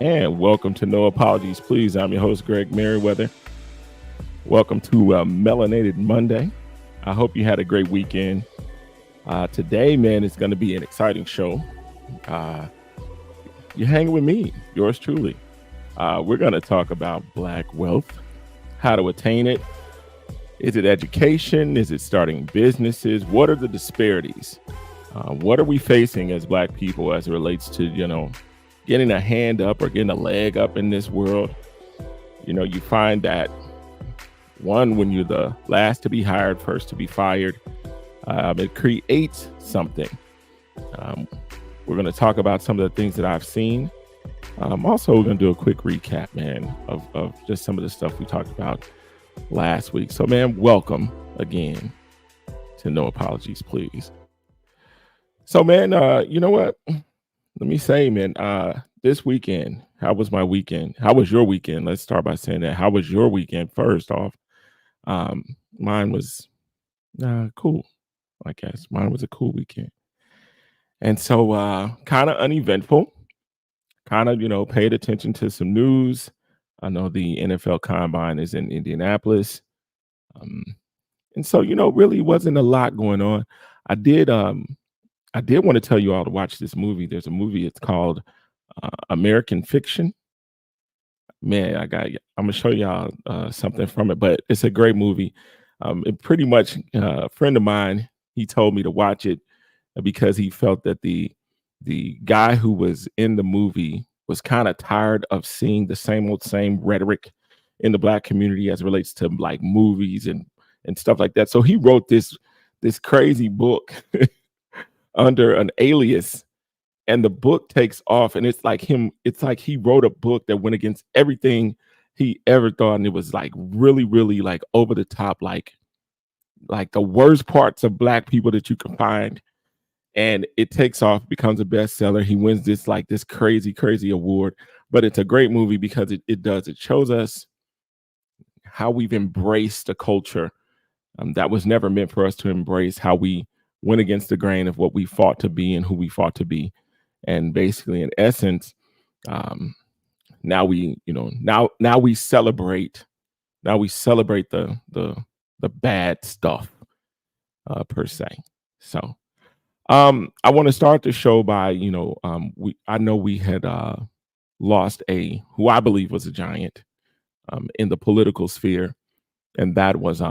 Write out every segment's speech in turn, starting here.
and welcome to No Apologies, Please. I'm your host, Greg Meriweather. Welcome to Melanated Monday. I hope you had a great weekend. Today, man, it's going to be an exciting show. You're hanging with me, yours truly. We're going to talk about Black wealth, how to attain it. Is it education? Is it starting businesses? What are the disparities? What are we facing as Black people as it relates to, getting a hand up or getting a leg up in this world? You find that when you're the last to be hired, first to be fired, it creates something. We're going to talk about some of the things that I've seen. Also, we're going to do a quick recap, man, of just some of the stuff we talked about last week. So, man, welcome again to No Apologies, Please. So, man, you know what? Let me say, man, this weekend, how was my weekend? How was your weekend? Let's start by saying that. How was your weekend? First off, mine was cool, I guess. Mine was a cool weekend. And so kind of uneventful, kind of, paid attention to some news. I know the NFL Combine is in Indianapolis. And so, really wasn't a lot going on. I did want to tell you all to watch this movie. There's a movie, it's called American Fiction. Man, I'm gonna show y'all something from it, but it's a great movie. It pretty much, a friend of mine, he told me to watch it because he felt that the guy who was in the movie was kind of tired of seeing the same rhetoric in the Black community as it relates to like movies and stuff like that. So he wrote this crazy book under an alias, and the book takes off, and it's like he wrote a book that went against everything he ever thought, and it was like really, really like over the top, like the worst parts of Black people that you can find. And it takes off, becomes a bestseller. He wins this crazy award. But it's a great movie because it shows us how we've embraced a culture that was never meant for us to embrace, how we went against the grain of what we fought to be and who we fought to be. And basically, in essence, now we celebrate. Now we celebrate the bad stuff per se. So I want to start the show by I know we had lost who I believe was a giant in the political sphere, and that was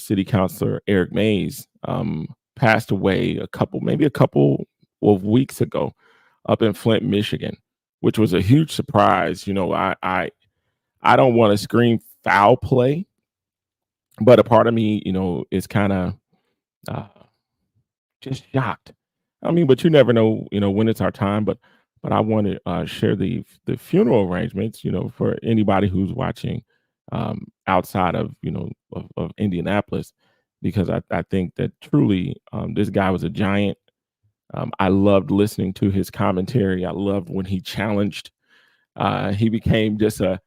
city councilor Eric Mays. Passed away a couple of weeks ago up in Flint, Michigan, which was a huge surprise. I don't want to scream foul play, but a part of me, is kind of just shocked. I mean, but you never know, when it's our time. But I want to share the funeral arrangements, for anybody who's watching outside of of Indianapolis, because I think that truly this guy was a giant. I loved listening to his commentary. I loved when he challenged. He became just a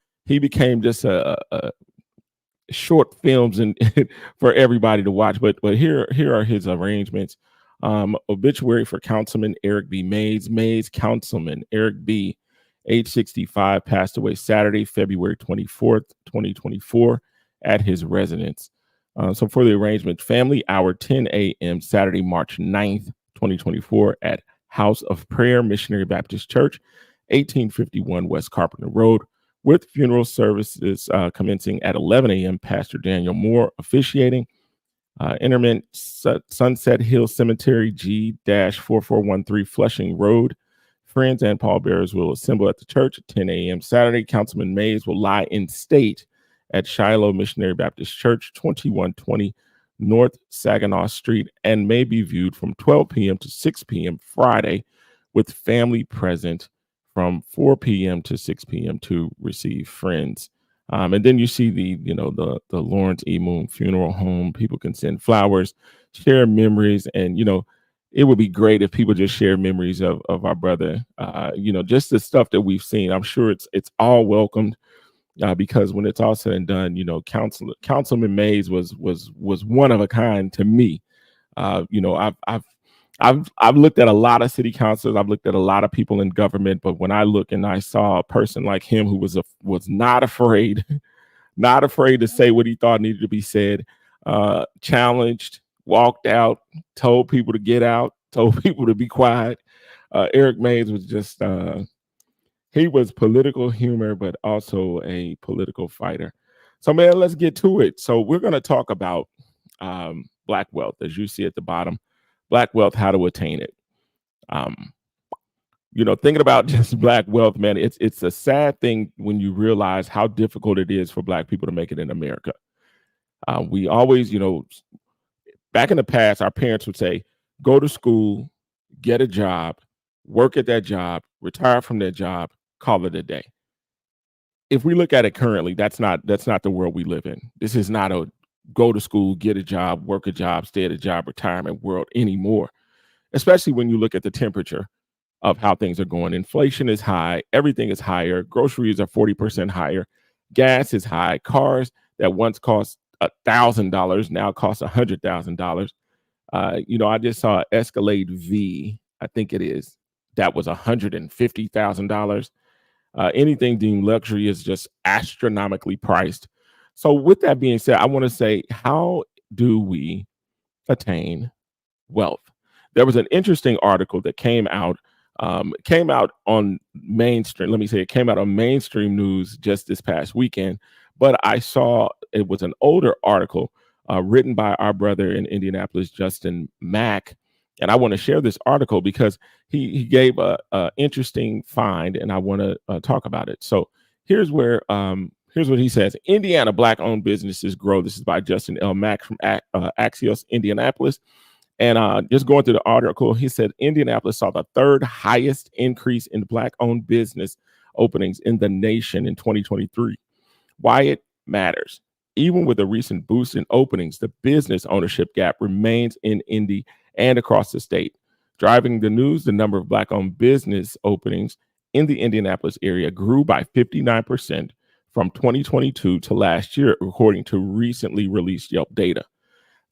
short films and for everybody to watch. But here are his arrangements. Obituary for Councilman Eric B. Mays. Councilman Eric B., age 65, passed away Saturday, February 24th, 2024, at his residence. So for the arrangement, family hour 10 a.m. Saturday, March 9th, 2024, at House of Prayer Missionary Baptist Church, 1851 West Carpenter Road, with funeral services commencing at 11 a.m. Pastor Daniel Moore officiating. Interment Sunset Hill Cemetery, G-4413 Flushing Road. Friends and pallbearers will assemble at the church at 10 a.m. Saturday. Councilman Mays will lie in state at Shiloh Missionary Baptist Church, 2120 North Saginaw Street, and may be viewed from 12 p.m. to 6 p.m. Friday, with family present from 4 p.m. to 6 p.m. to receive friends. And then you see the Lawrence E. Moon Funeral Home. People can send flowers, share memories, and it would be great if people just share memories of our brother. Just the stuff that we've seen. I'm sure it's all welcomed because when it's all said and done, Councilman Mays was one of a kind to me. I've I've looked at a lot of city councils. I've looked at a lot of people in government, but when I look and I saw a person like him who was not afraid, not afraid to say what he thought needed to be said, challenged, walked out, told people to get out, told people to be quiet. Eric Mays was just he was political humor, but also a political fighter. So, man, let's get to it. So, we're going to talk about Black wealth, as you see at the bottom. Black wealth, how to attain it. Um, thinking about just Black wealth, man, it's a sad thing when you realize how difficult it is for Black people to make it in America. We always, back in the past, our parents would say, go to school, get a job, work at that job, retire from that job, call it a day. If we look at it currently, that's not the world we live in. This is not a go to school, get a job, work a job, stay at a job, retirement world anymore, especially when you look at the temperature of how things are going. Inflation is high, everything is higher, groceries are 40% higher, gas is high, cars that once cost $1,000 now cost $100,000. I just saw Escalade V, I think it is, that was $150,000. Anything deemed luxury is just astronomically priced. So, with that being said, I want to say, how do we attain wealth? There was an interesting article that came out. Came out on mainstream. Let me say it came out on mainstream news just this past weekend. But I saw it was an older article written by our brother in Indianapolis, Justin Mack. And I want to share this article because he gave a interesting find, and I want to talk about it. So here's what he says: Indiana Black-owned businesses grow. This is by Justin L. Mack from Axios, Indianapolis. And just going through the article, he said Indianapolis saw the third highest increase in Black-owned business openings in the nation in 2023. Why it matters. Even with a recent boost in openings, the business ownership gap remains in Indy and across the state. Driving the news, the number of Black-owned business openings in the Indianapolis area grew by 59% from 2022 to last year, according to recently released Yelp data.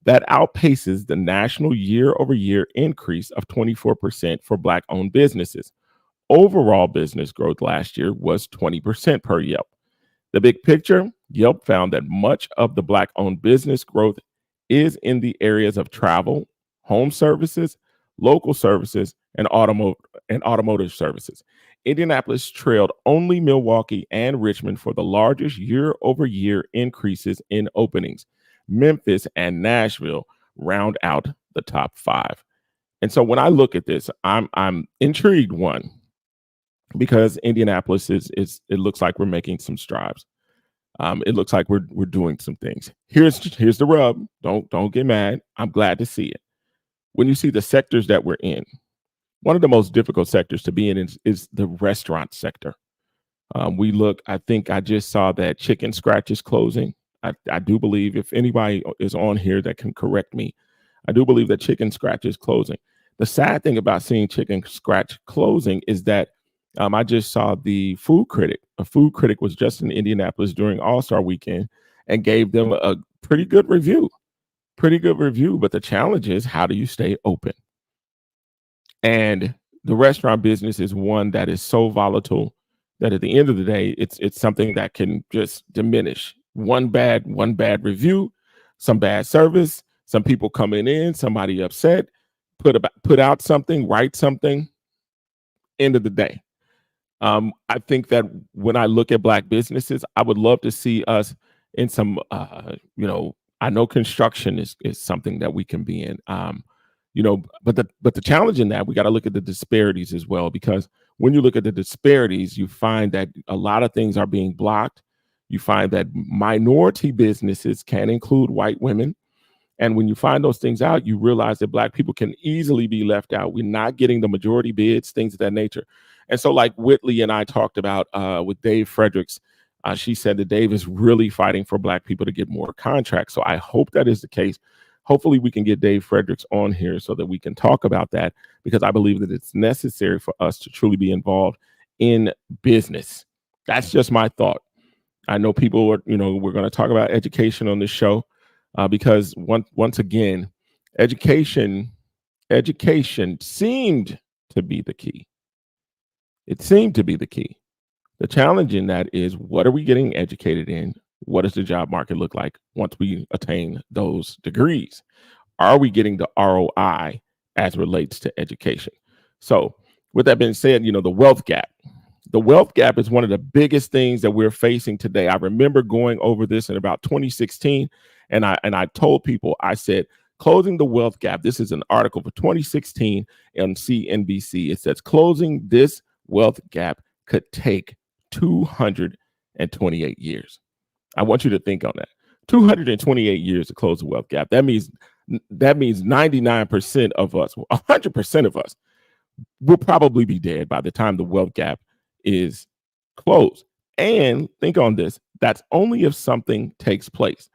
That outpaces the national year-over-year increase of 24% for Black-owned businesses. Overall business growth last year was 20% per Yelp. The big picture, Yelp found that much of the Black-owned business growth is in the areas of travel, home services, local services, and automotive services. Indianapolis trailed only Milwaukee and Richmond for the largest year-over-year increases in openings. Memphis and Nashville round out the top five. And so when I look at this, I'm intrigued, one, because Indianapolis is it looks like we're making some strides. It looks like we're doing some things. Here's the rub. Don't get mad. I'm glad to see it. When you see the sectors that we're in, one of the most difficult sectors to be in is the restaurant sector. I think I just saw that Chicken Scratch is closing. I do believe, if anybody is on here that can correct me, I do believe that Chicken Scratch is closing. The sad thing about seeing Chicken Scratch closing is that I just saw the Food Critic. A Food Critic was just in Indianapolis during All-Star Weekend and gave them a pretty good review. But the challenge is, how do you stay open? And the restaurant business is one that is so volatile that at the end of the day, it's something that can just diminish. One bad review, some bad service, some people coming in, somebody upset, put out something, write something. End of the day. I think that when I look at Black businesses, I would love to see us in some, I know construction is something that we can be in. But the challenge in that, we got to look at the disparities as well, because when you look at the disparities, you find that a lot of things are being blocked. You find that minority businesses can include white women. And when you find those things out, you realize that Black people can easily be left out. We're not getting the majority bids, things of that nature. And so, like Whitley and I talked about with Dave Fredericks, she said that Dave is really fighting for Black people to get more contracts. So I hope that is the case. Hopefully we can get Dave Fredericks on here so that we can talk about that, because I believe that it's necessary for us to truly be involved in business. That's just my thought. I know people are, we're going to talk about education on this show because once again, education education seemed to be the key. It seemed to be the key. The challenge in that is, what are we getting educated in? What does the job market look like once we attain those degrees? Are we getting the ROI as relates to education? So, with that being said, the wealth gap. The wealth gap is one of the biggest things that we're facing today. I remember going over this in about 2016, and I told people, I said, closing the wealth gap. This is an article for 2016 on CNBC. It says closing this wealth gap could take 228 years. I want you to think on that. 228 years to close the wealth gap. That means 99% of us, 100% of us, will probably be dead by the time the wealth gap is closed. And think on this, that's only if something takes place.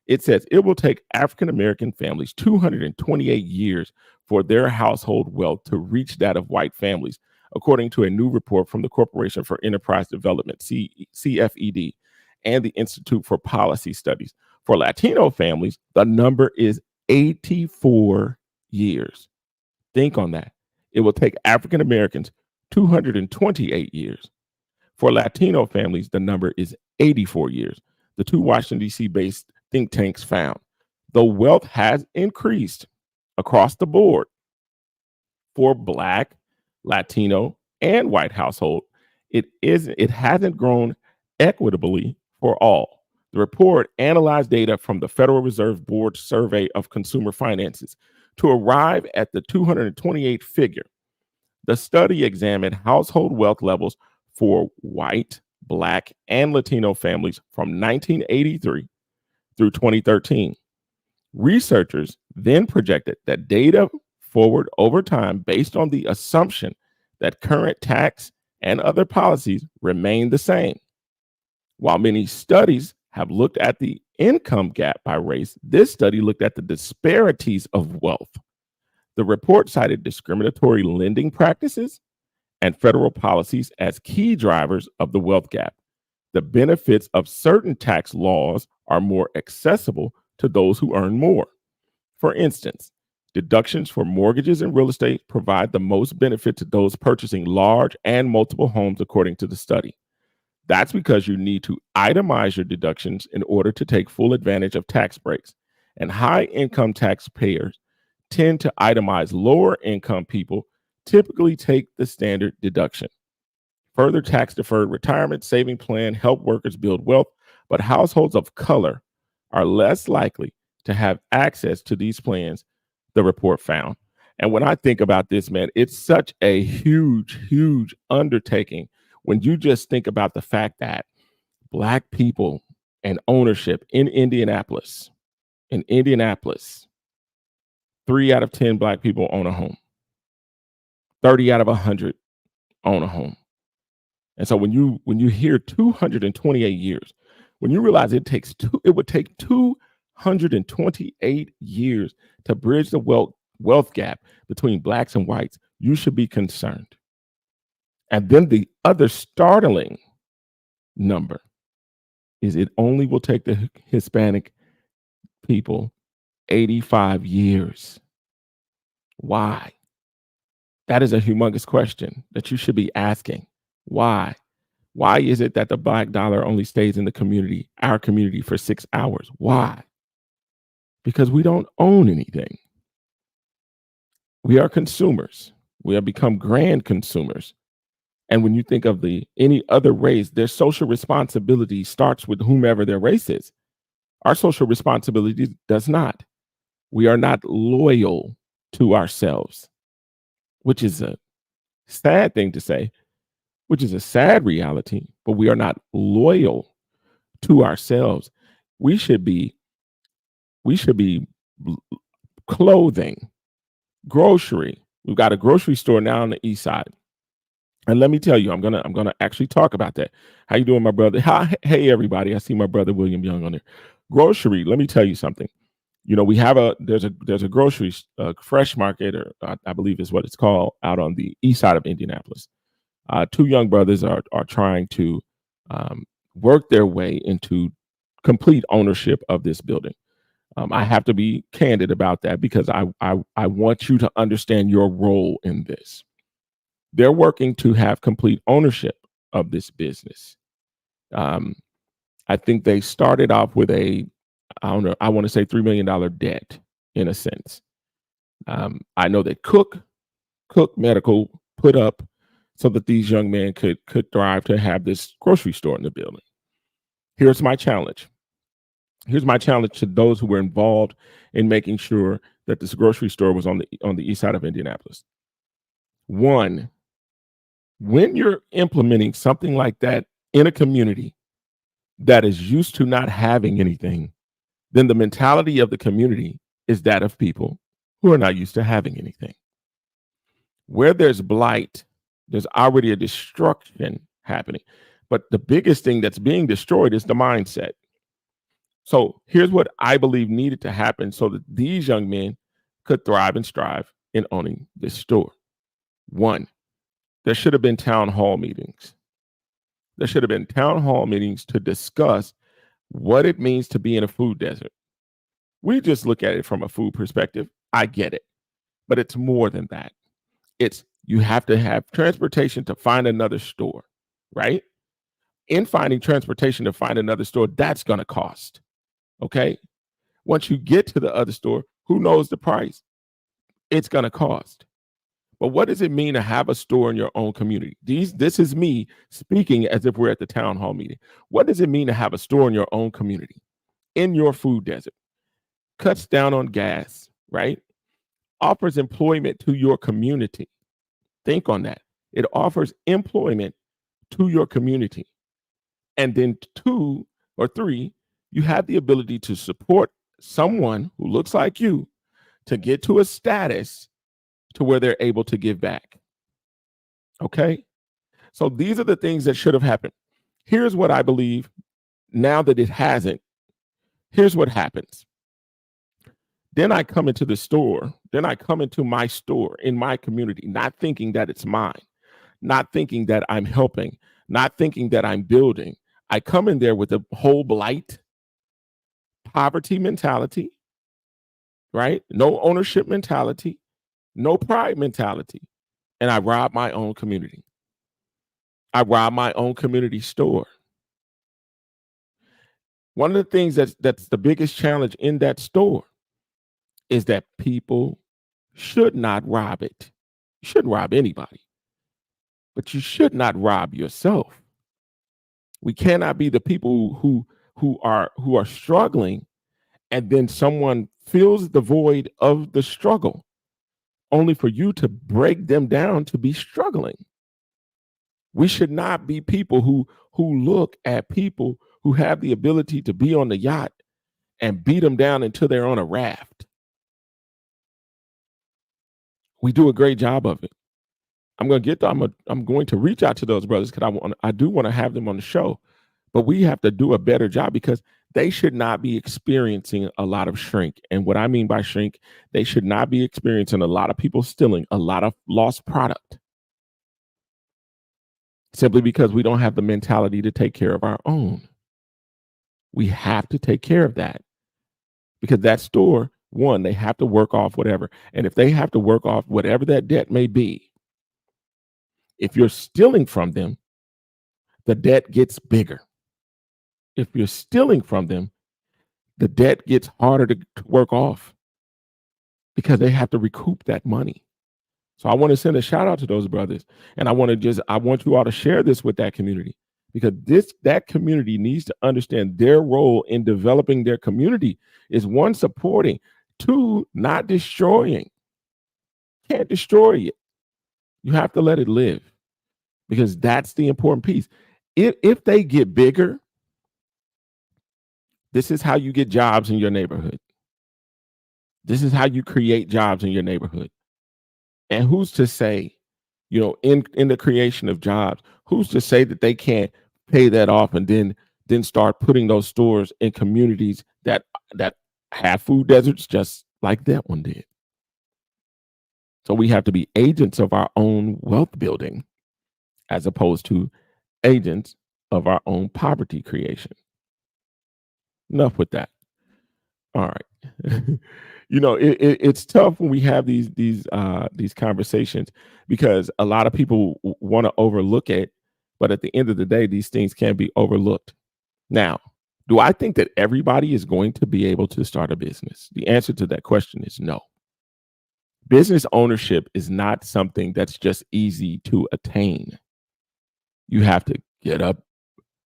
It says it will take African American families 228 years for their household wealth to reach that of white families, according to a new report from the Corporation for Enterprise Development, CFED, and the Institute for Policy Studies. For Latino families, the number is 84 years. Think on that. It will take African Americans 228 years. For Latino families, the number is 84 years. The two Washington, D.C. based think tanks found the wealth has increased across the board for Black, Latino, and white household. It hasn't grown equitably for all. The report analyzed data from the Federal Reserve Board Survey of Consumer Finances to arrive at the 228 figure. The study examined household wealth levels for white, Black, and Latino families from 1983 through 2013. Researchers then projected that data forward over time based on the assumption that current tax and other policies remain the same. While many studies have looked at the income gap by race, this study looked at the disparities of wealth. The report cited discriminatory lending practices and federal policies as key drivers of the wealth gap. The benefits of certain tax laws are more accessible to those who earn more. For instance, deductions for mortgages and real estate provide the most benefit to those purchasing large and multiple homes, according to the study. That's because you need to itemize your deductions in order to take full advantage of tax breaks. And high income taxpayers tend to itemize. Lower income people typically take the standard deduction. Further, tax deferred retirement saving plan help workers build wealth, but households of color are less likely to have access to these plans, the report found. And when I think about this, man, it's such a huge, huge undertaking when you just think about the fact that Black people and ownership in Indianapolis, 3 out of 10 Black people own a home. 30 out of 100 own a home. And so when you hear 228 years, when you realize it would take 228 years to bridge the wealth gap between Blacks and whites, you should be concerned. And then the other startling number is it only will take the Hispanic people 85 years. Why? That is a humongous question that you should be asking. Why? Why is it that the Black dollar only stays in our community, for 6 hours? Why? Because we don't own anything. We are consumers. We have become grand consumers. And when you think of any other race, their social responsibility starts with whomever their race is. Our social responsibility does not. We are not loyal to ourselves, which is a sad thing to say, which is a sad reality, but we are not loyal to ourselves. We should be clothing, grocery. We've got a grocery store now on the east side. And let me tell you, I'm gonna actually talk about that. How you doing, my brother? Hey, everybody! I see my brother William Young on there. Grocery. Let me tell you something. We have there's a grocery fresh market, or I believe is what it's called, out on the east side of Indianapolis. Two young brothers are trying to work their way into complete ownership of this building. I have to be candid about that because I want you to understand your role in this. They're working to have complete ownership of this business. Um, I think they started off with I don't know, I want to say $3 million debt in a sense. I know that Cook Medical put up so that these young men could thrive to have this grocery store in the building. Here's my challenge. Here's my challenge to those who were involved in making sure that this grocery store was on the east side of Indianapolis. One, when you're implementing something like that in a community that is used to not having anything, then the mentality of the community is that of people who are not used to having anything. Where there's blight, there's already a destruction happening. But the biggest thing that's being destroyed is the mindset. So here's what I believe needed to happen so that these young men could thrive and strive in owning this store. One, there should have been town hall meetings. There should have been town hall meetings to discuss what it means to be in a food desert. We just look at it from a food perspective. I get it, but it's more than that. It's you have to have transportation to find another store, right? In finding transportation to find another store, that's going to cost. Okay. Once you get to the other store, who knows the price? It's going to cost. But what does it mean to have a store in your own community? This is me speaking as if we're at the town hall meeting. What does it mean to have a store in your own community, in your food desert? Cuts down on gas, right? Offers employment to your community. Think on that. It offers employment to your community. And then two or three, you have the ability to support someone who looks like you to get to a status to where they're able to give back. Okay. So these are the things that should have happened. Here's what I believe now that it hasn't. Here's what happens. Then I come into the store. Then I come into my store in my community, not thinking that it's mine, not thinking that I'm helping, not thinking that I'm building. I come in there with a whole blight, poverty mentality, right? No ownership mentality, no pride mentality. And I rob my own community. I rob my own community store. One of the things that's the biggest challenge in that store is that people should not rob it. You shouldn't rob anybody, but you should not rob yourself. We cannot be the people who are struggling, and then someone fills the void of the struggle, only for you to break them down to be struggling. We should not be people who look at people who have the ability to be on the yacht and beat them down until they're on a raft. We do a great job of it. I'm going to reach out to those brothers because I do want to have them on the show, but we have to do a better job because they should not be experiencing a lot of shrink. And what I mean by shrink, they should not be experiencing a lot of people stealing, a lot of lost product, simply because we don't have the mentality to take care of our own. We have to take care of that because that store, one, they have to work off whatever. And if they have to work off whatever that debt may be, if you're stealing from them, the debt gets bigger. If you're stealing from them, the debt gets harder to work off because they have to recoup that money. So I want to send a shout out to those brothers. And I want you all to share this with that community because that community needs to understand their role in developing their community is one, supporting, two, not destroying. Can't destroy it. You have to let it live because that's the important piece. If they get bigger, this is how you get jobs in your neighborhood. This is how you create jobs in your neighborhood. And who's to say, in the creation of jobs, who's to say that they can't pay that off and then start putting those stores in communities that have food deserts just like that one did. So we have to be agents of our own wealth building as opposed to agents of our own poverty creation. Enough with that. All right. It's tough when we have these conversations because a lot of people want to overlook it, but at the end of the day, these things can be overlooked. Now, do I think that everybody is going to be able to start a business? The answer to that question is no. Business ownership is not something that's just easy to attain. You have to get up,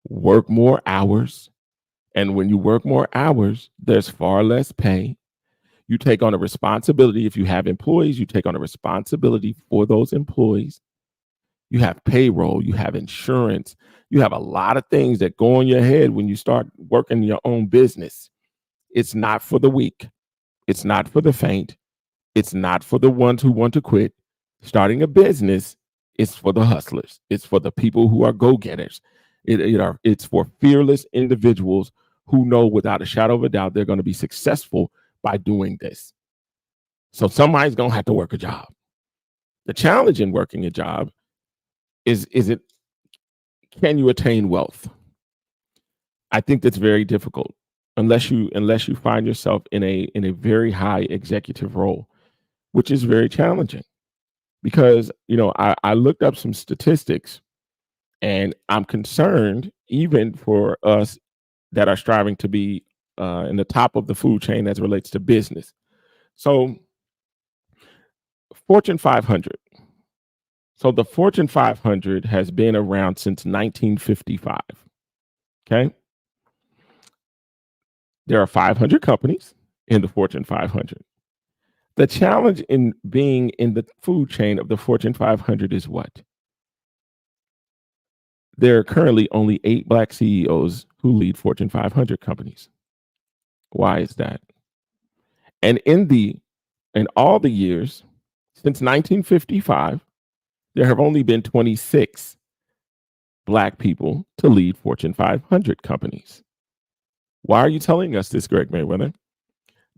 work more hours, and when you work more hours, there's far less pay. You take on a responsibility. If you have employees, you take on a responsibility for those employees. You have payroll, you have insurance, you have a lot of things that go in your head when you start working your own business. It's not for the weak. It's not for the faint. It's not for the ones who want to quit. Starting a business is for the hustlers. It's for the people who are go-getters. It's for fearless individuals who know without a shadow of a doubt they're going to be successful by doing this. So somebody's going to have to work a job. The challenge in working a job is it, can you attain wealth? I think that's very difficult unless you find yourself in a very high executive role, which is very challenging because I looked up some statistics and I'm concerned even for us that are striving to be in the top of the food chain as it relates to business. So Fortune 500. So the Fortune 500 has been around since 1955. Okay. There are 500 companies in the Fortune 500. The challenge in being in the food chain of the Fortune 500 is what? There are currently only 8 Black CEOs who lead Fortune 500 companies. Why is that? And in all the years since 1955, there have only been 26 Black people to lead Fortune 500 companies. Why are you telling us this, Greg Meriweather?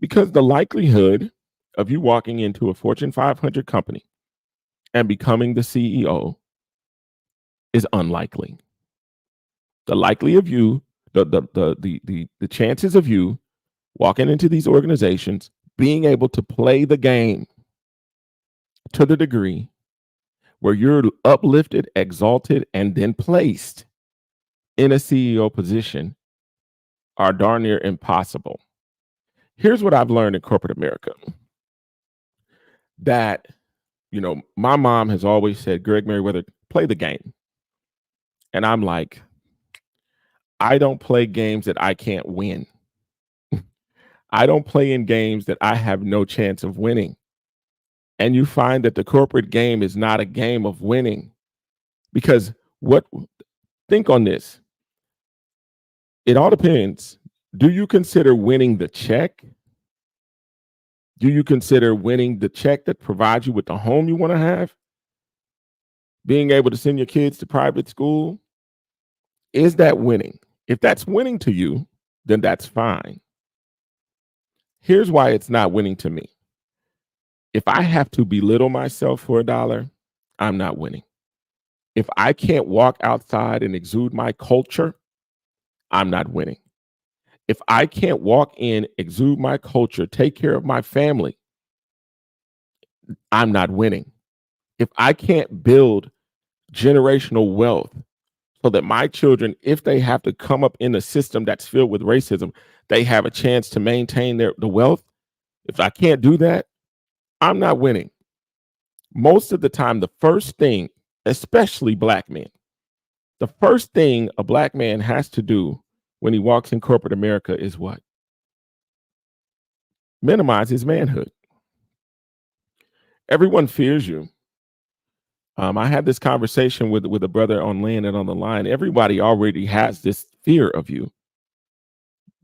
Because the likelihood of you walking into a Fortune 500 company and becoming the CEO is unlikely. The chances of you walking into these organizations, being able to play the game to the degree where you're uplifted, exalted, and then placed in a CEO position are darn near impossible. Here's what I've learned in corporate America. That, my mom has always said, Greg Meriweather, play the game. And I'm like, I don't play games that I can't win. I don't play in games that I have no chance of winning. And you find that the corporate game is not a game of winning. Because think on this. It all depends. Do you consider winning the check? Do you consider winning the check that provides you with the home you want to have? Being able to send your kids to private school? Is that winning? If that's winning to you, then that's fine. Here's why it's not winning to me. If I have to belittle myself for $1, I'm not winning. If I can't walk outside and exude my culture, I'm not winning. If I can't walk in, exude my culture, take care of my family, I'm not winning. If I can't build generational wealth so that my children, if they have to come up in a system that's filled with racism, they have a chance to maintain the wealth. If I can't do that, I'm not winning. Most of the time, the first thing, especially Black men, the first thing a Black man has to do when he walks in corporate America is what? Minimize his manhood. Everyone fears you. I had this conversation with a brother on land and on the line. Everybody already has this fear of you.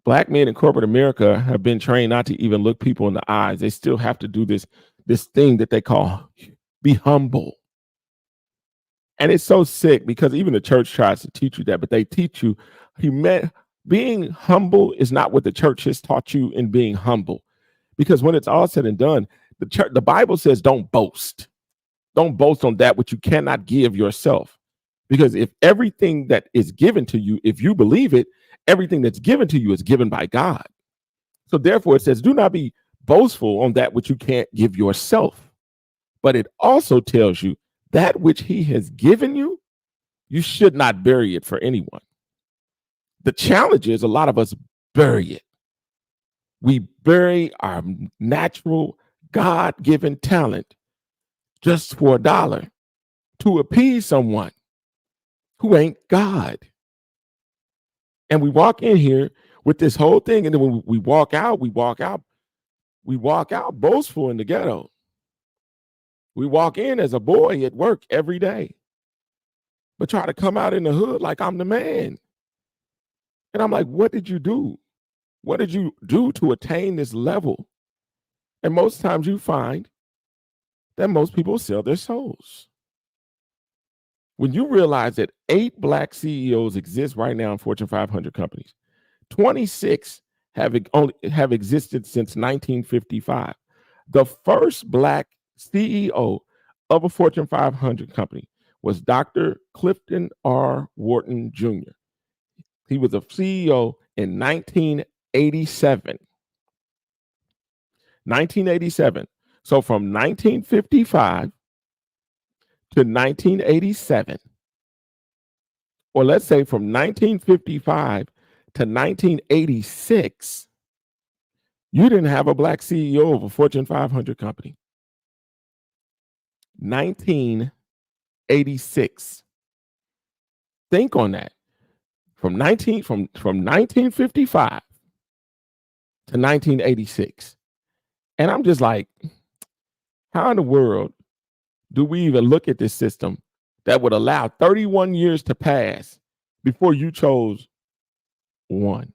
Black men in corporate America have been trained not to even look people in the eyes. They still have to do this thing that they call be humble. And it's so sick because even the church tries to teach you that, but they teach you being humble is not what the church has taught you in being humble. Because when it's all said and done, the Bible says don't boast. Don't boast on that which you cannot give yourself. Because if everything that is given to you, if you believe it, everything that's given to you is given by God. So therefore, it says, do not be boastful on that which you can't give yourself. But it also tells you that which he has given you, you should not bury it for anyone. The challenge is a lot of us bury it. We bury our natural God given talent just for $1 to appease someone who ain't God. And we walk in here with this whole thing. And then when we walk out boastful in the ghetto. We walk in as a boy at work every day, but try to come out in the hood like I'm the man. And I'm like, what did you do? What did you do to attain this level? And most times you find that most people sell their souls. When you realize that 8 Black CEOs exist right now in Fortune 500 companies, 26 have existed since 1955. The first Black CEO of a Fortune 500 company was Dr. Clifton R. Wharton Jr. He was a CEO in 1987. 1987. So from 1955 to 1987, or let's say from 1955 to 1986, you didn't have a Black CEO of a Fortune 500 company. 1986. Think on that. From 1955 to 1986. And I'm just like, how in the world do we even look at this system that would allow 31 years to pass before you chose one?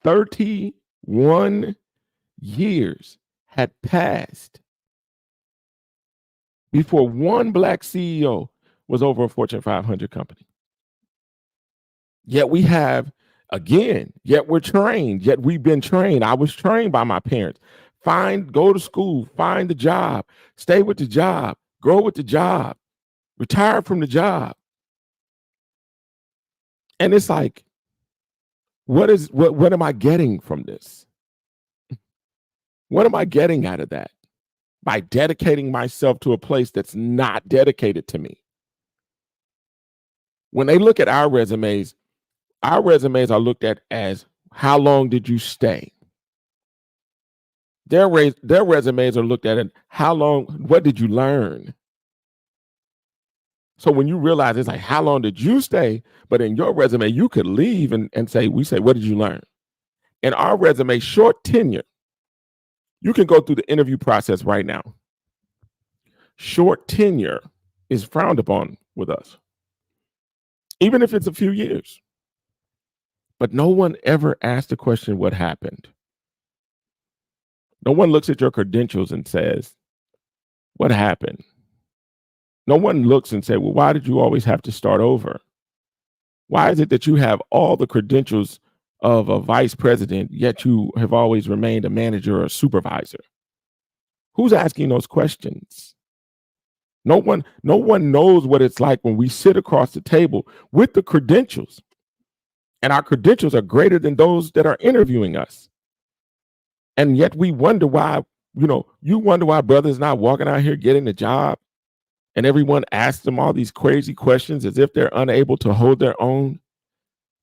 31 years had passed before one Black CEO was over a Fortune 500 company. Yet we have, again, yet we're trained, yet we've been trained. I was trained by my parents. Go to school, find the job, stay with the job, grow with the job, retire from the job. And it's like, what am I getting from this? What am I getting out of that? By dedicating myself to a place that's not dedicated to me. When they look at our resumes are looked at as, how long did you stay? Their resumes are looked at as, what did you learn? So when you realize it's like, how long did you stay? But in your resume, you could leave and say, what did you learn? In our resume, short tenure, you can go through the interview process right now. Short tenure is frowned upon with us, even if it's a few years. But no one ever asked the question, what happened? No one looks at your credentials and says, what happened? No one looks and says, well, why did you always have to start over? Why is it that you have all the credentials of a vice president, yet you have always remained a manager or a supervisor? Who's asking those questions? No one knows what it's like when we sit across the table with the credentials, and our credentials are greater than those that are interviewing us. And yet we wonder why, you wonder why brothers not walking out here getting a job, and everyone asks them all these crazy questions as if they're unable to hold their own.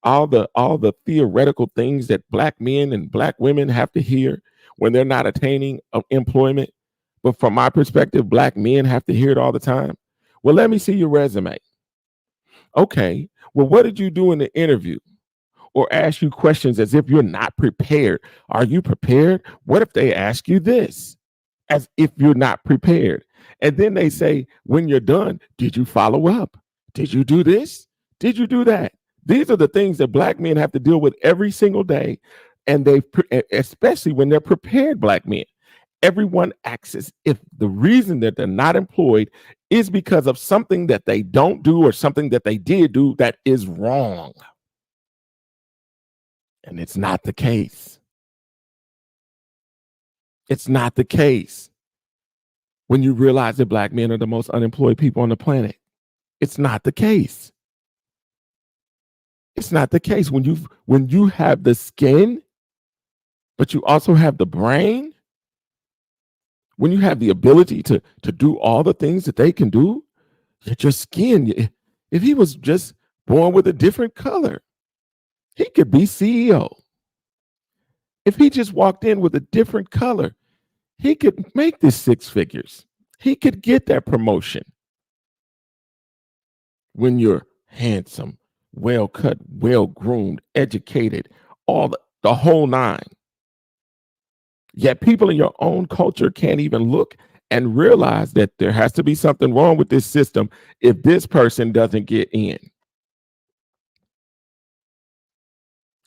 All the theoretical things that Black men and Black women have to hear when they're not attaining employment. But from my perspective, Black men have to hear it all the time. Well, let me see your resume. Okay, well, what did you do in the interview? Or ask you questions as if you're not prepared. Are you prepared? What if they ask you this? As if you're not prepared. And then they say, when you're done, did you follow up? Did you do this? Did you do that? These are the things that Black men have to deal with every single day. And especially when they're prepared Black men. Everyone acts as if the reason that they're not employed is because of something that they don't do or something that they did do that is wrong. And it's not the case. It's not the case. When you realize that Black men are the most unemployed people on the planet, it's not the case. It's not the case. When you have the skin, but you also have the brain, when you have the ability to do all the things that they can do, your skin, if he was just born with a different color, he could be CEO. If he just walked in with a different color, he could make this six figures. He could get that promotion. When you're handsome, well cut, well groomed, educated, all the whole nine. Yet people in your own culture can't even look and realize that there has to be something wrong with this system if this person doesn't get in.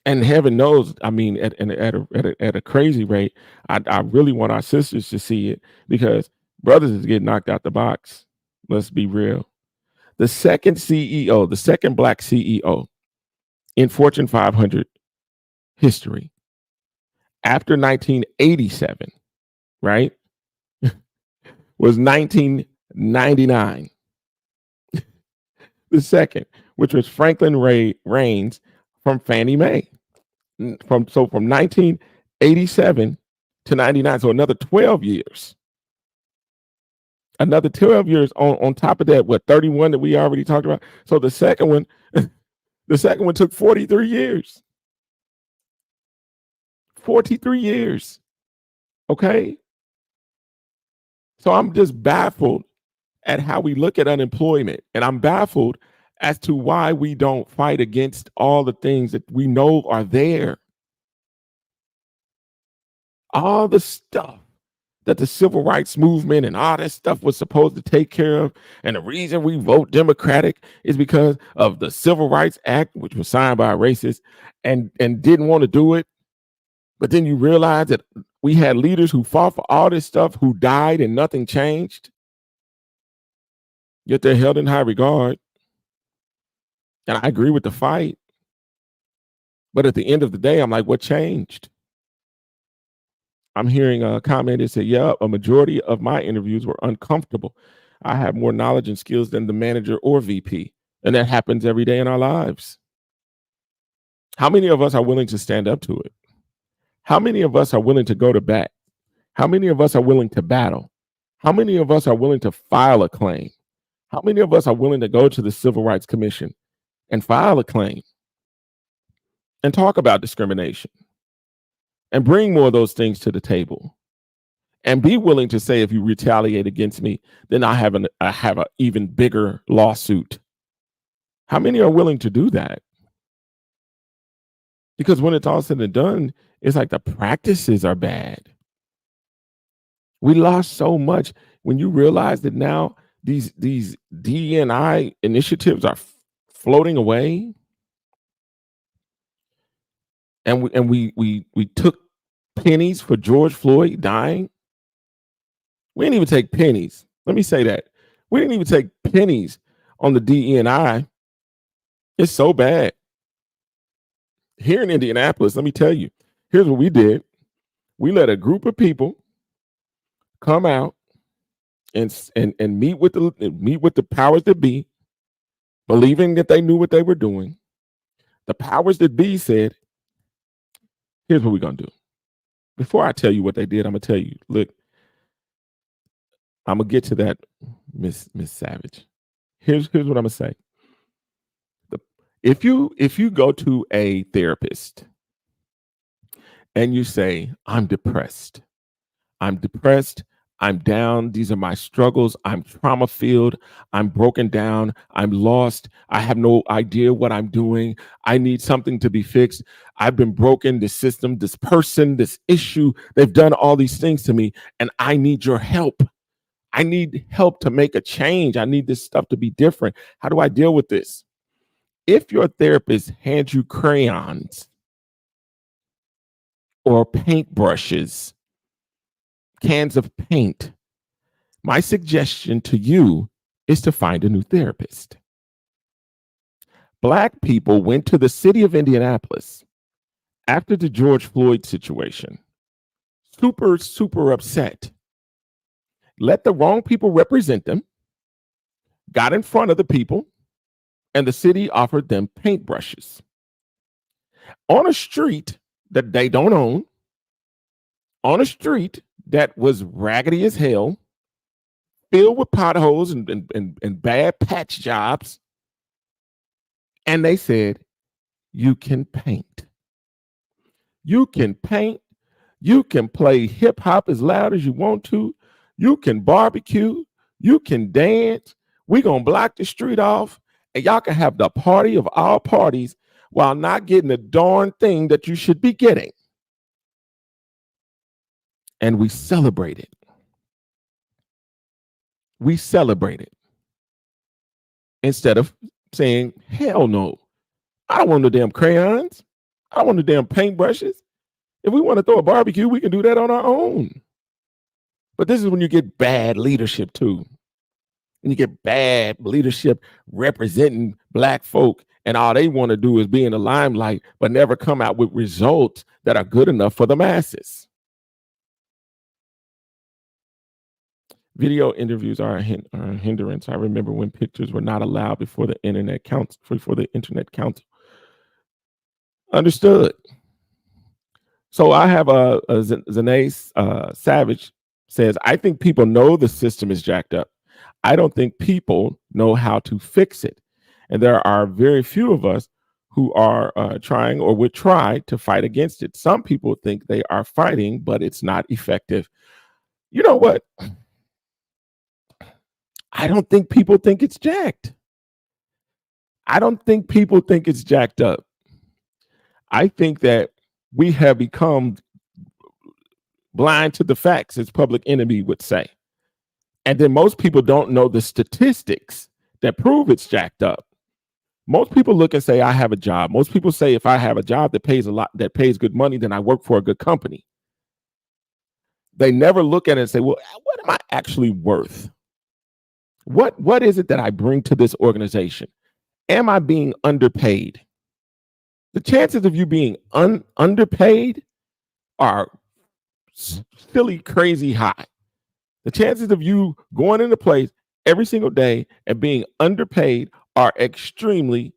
And heaven knows, I mean, at a crazy rate, I really want our sisters to see it because brothers is getting knocked out the box. Let's be real. The second CEO, the second Black CEO in Fortune 500 history after 1987, right, was 1999. The second, which was Franklin Raines from Fannie Mae. From 1987 to 99, so another 12 years. Another 12 years on top of that, what, 31 that we already talked about. So the second one, the second one took 43 years. 43 years. Okay. So I'm just baffled at how we look at unemployment. And I'm baffled as to why we don't fight against all the things that we know are there. All the stuff that the civil rights movement and all that stuff was supposed to take care of. And the reason we vote Democratic is because of the Civil Rights Act, which was signed by a racist and didn't want to do it. But then you realize that we had leaders who fought for all this stuff who died and nothing changed. Yet they're held in high regard. And I agree with the fight. But at the end of the day, I'm like, what changed? I'm hearing a comment that said, yeah, a majority of my interviews were uncomfortable. I have more knowledge and skills than the manager or VP. And that happens every day in our lives. How many of us are willing to stand up to it? How many of us are willing to go to bat? How many of us are willing to battle? How many of us are willing to file a claim? How many of us are willing to go to the Civil Rights Commission and file a claim and talk about discrimination and bring more of those things to the table and be willing to say, if you retaliate against me, then I have an even bigger lawsuit? How many are willing to do that? Because when it's all said and done, it's like the practices are bad. We lost so much when you realize that now these DNI initiatives are floating away. And we took pennies for George Floyd dying. We didn't even take pennies. Let me say that. We didn't even take pennies on the DNI. It's so bad. Here in Indianapolis, let me tell you, here's what we did. We let a group of people come out and meet with the powers that be, believing that they knew what they were doing. The powers that be said, here's what we're going to do. Before I tell you what they did, I'm going to tell you, look, I'm going to get to that, Miss Savage. Here's what I'm going to say. If you go to a therapist and you say, I'm depressed, I'm down, these are my struggles, I'm trauma filled, I'm broken down, I'm lost, I have no idea what I'm doing, I need something to be fixed, I've been broken, this system, this person, this issue, they've done all these things to me, and I need your help. I need help to make a change. I need this stuff to be different. How do I deal with this? If your therapist hands you crayons or paintbrushes, cans of paint, my suggestion to you is to find a new therapist. Black people went to the city of Indianapolis after the George Floyd situation, super upset. Let the wrong people represent them, got in front of the people, and the city offered them paintbrushes. on a street that they don't own, on a street that was raggedy as hell, filled with potholes and bad patch jobs. And they said, you can paint. You can paint. You can play hip hop as loud as you want to. You can barbecue. You can dance. We're going to block the street off and y'all can have the party of all parties while not getting the darn thing that you should be getting. And we celebrate it. We celebrate it. Instead of saying, hell no, I don't want no damn crayons. I don't want no damn paintbrushes. If we want to throw a barbecue, we can do that on our own. But this is when you get bad leadership too. And you get bad leadership representing Black folk, and all they want to do is be in the limelight, but never come out with results that are good enough for the masses. Video interviews are a hindrance. I remember when pictures were not allowed before the internet council. Understood. So I have a Zanae Savage says, I think people know the system is jacked up. I don't think people know how to fix it. And there are very few of us who are trying or would try to fight against it. Some people think they are fighting, but it's not effective. You know what? I don't think people think it's jacked. I don't think people think it's jacked up. I think that we have become blind to the facts, as Public Enemy would say. And then most people don't know the statistics that prove it's jacked up. Most people look and say, I have a job. Most people say, if I have a job that pays a lot, that pays good money, then I work for a good company. They never look at it and say, well, what am I actually worth? What is it that I bring to this organization? Am I being underpaid? The chances of you being underpaid are silly, crazy high. The chances of you going into place every single day and being underpaid are extremely